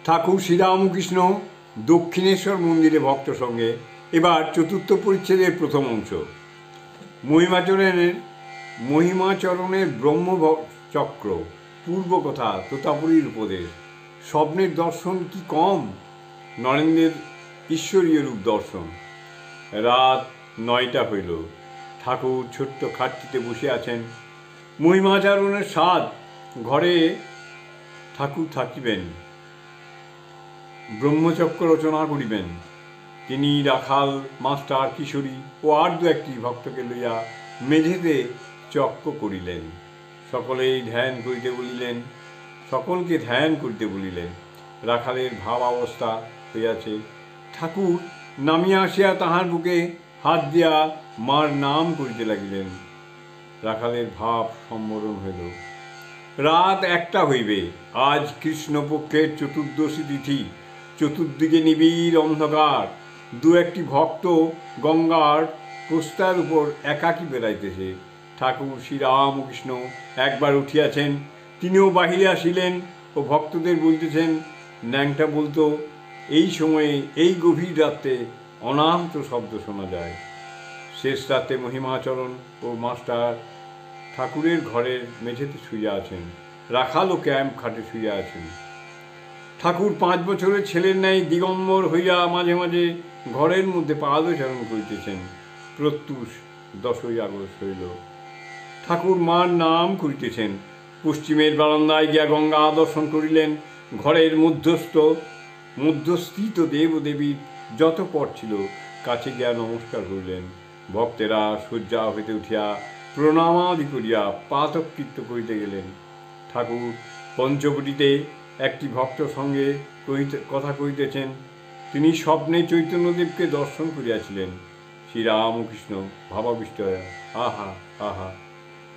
ঠাকুর শ্রীরামকৃষ্ণ দক্ষিণেশ্বর মন্দিরে ভক্ত সঙ্গে। এবার চতুর্থ পরিচ্ছেদের প্রথম অংশ। মহিমাচরণের ব্রহ্মচক্র, পূর্বকথা, তোতাপুরীর উপদেশ, স্বপ্নের দর্শন কি কম, নরেন্দ্রের ঈশ্বরীয় রূপ দর্শন। রাত 9টা হইল। ঠাকুর ছোট্ট খাটটিতে বসে আছেন। মহিমাচরণের সাধ ঘরে ঠাকুর থাকিবেন, ব্রহ্মচক্র রচনা করিবেন। তিনি রাখাল, মাস্টার, কিশোরী ও আর দু একটি ভক্তকে লইয়া মেঝেতে চক্র করিলেন। সকলকে ধ্যান করিতে বলিলেন। রাখালের ভাব অবস্থা হইয়াছে। ঠাকুর নামিয়া আসিয়া তাহার বুকে হাত দিয়া মার নাম করিতে লাগিলেন। রাখালের ভাব সম্বরণ হইল। রাত 1টা হইবে। আজ কৃষ্ণপক্ষের চতুর্দশী তিথি। চতুর্দিকে নিবিড় অন্ধকার। দু একটি ভক্ত গঙ্গার প্রস্তার উপর একাকী বেড়াইতেছে। ঠাকুর শ্রীরামকৃষ্ণ একবার উঠিয়াছেন। তিনিও বাহিরে আসিলেন ও ভক্তদের বলতেছেন। ন্যাংটা বলতো, এই সময়ে এই গভীর রাত্রে অনাহত শব্দ শোনা যায়। শেষ রাতে মহিমাচরণ ও মাস্টার ঠাকুরের ঘরের মেঝেতে শুইয়া আছেন। রাখাল ও ক্যাম্প খাটে শুইয়া আছেন। ঠাকুর 5 বছরের ছেলের ন্যায় দিগম্বর হইয়া মাঝে মাঝে ঘরের মধ্যে পাদচারণ করিতেছেন। প্রত্যুষ 10ই আগস্ট হইল। ঠাকুর মার নাম করিতেছেন। পশ্চিমের বারান্দায় গিয়া গঙ্গা দর্শন করিলেন। ঘরের মধ্যস্থিত দেবদেবীর যত পট ছিল কাছে গিয়া নমস্কার করিলেন। ভক্তেরা শয্যা হইতে উঠিয়া প্রণামাদি করিয়া প্রাতঃকৃত্য করিতে গেলেন। ঠাকুর পঞ্চবটিতে একটি ভক্ত সঙ্গে কথা কহিতেছেন। তিনি স্বপ্নে চৈতন্যদেবকে দর্শন করিয়াছিলেন। শ্রীরামকৃষ্ণ ভাবাবিষ্ট হইয়া, আহা আহা।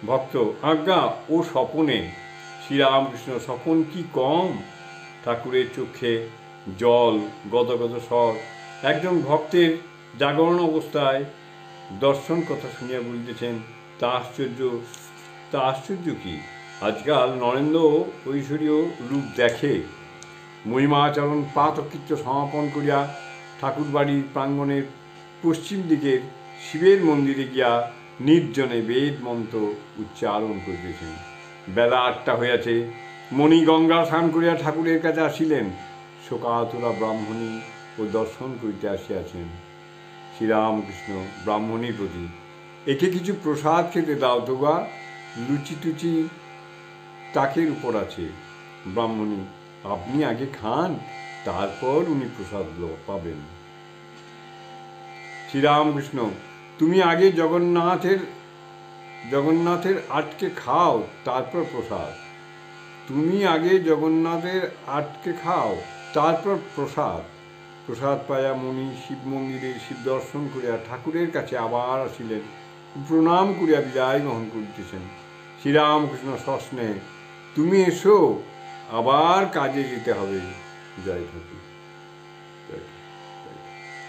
ভক্ত, আজ্ঞা, ও স্বপনে। শ্রীরামকৃষ্ণ, স্বপন কি কম। ঠাকুরের চোখে জল, গদগদ স্বর। একজন ভক্তের জাগরণ অবস্থায় দর্শন কথা শুনিয়া বলিতেছেন, তা আশ্চর্য কি? আজকাল নরেন্দ্র ঐশ্বরীয় রূপ দেখে। মহিমাচরণ প্রাতঃকৃত্য সমাপন করিয়া ঠাকুর বাড়ির প্রাঙ্গণের পশ্চিম দিকের শিবের মন্দিরে গিয়া নির্জনে বেদ মন্ত্র উচ্চারণ করিতেছেন। বেলা 8টা হইয়াছে। মণি গঙ্গা স্নান করিয়া ঠাকুরের কাছে আসিলেন। শোকাতুরা ব্রাহ্মণী ও দর্শন করিতে আসিয়াছেন। শ্রীরামকৃষ্ণ ব্রাহ্মণীর প্রতি, একে কিছু প্রসাদ খেতে দাও তো গা, লুচি টুচি তাকের উপর আছে। ব্রাহ্মণী, আপনি আগে খান, তারপর উনি প্রসাদ পাবেন। শ্রীরামকৃষ্ণ, তুমি আগে জগন্নাথের আটকে খাও, তারপর প্রসাদ। তুমি আগে জগন্নাথের আটকে খাও, তারপর প্রসাদ। প্রসাদ পাইয়া মণি শিব মন্দিরে শিব দর্শন করিয়া ঠাকুরের কাছে আবার আসিলেন। প্রণাম করিয়া বিদায় গ্রহণ করিতেছেন। শ্রীরামকৃষ্ণ সস্নেহে, তুমি এসো, আবার কাজে যেতে হবে। জয় ঠাকুর।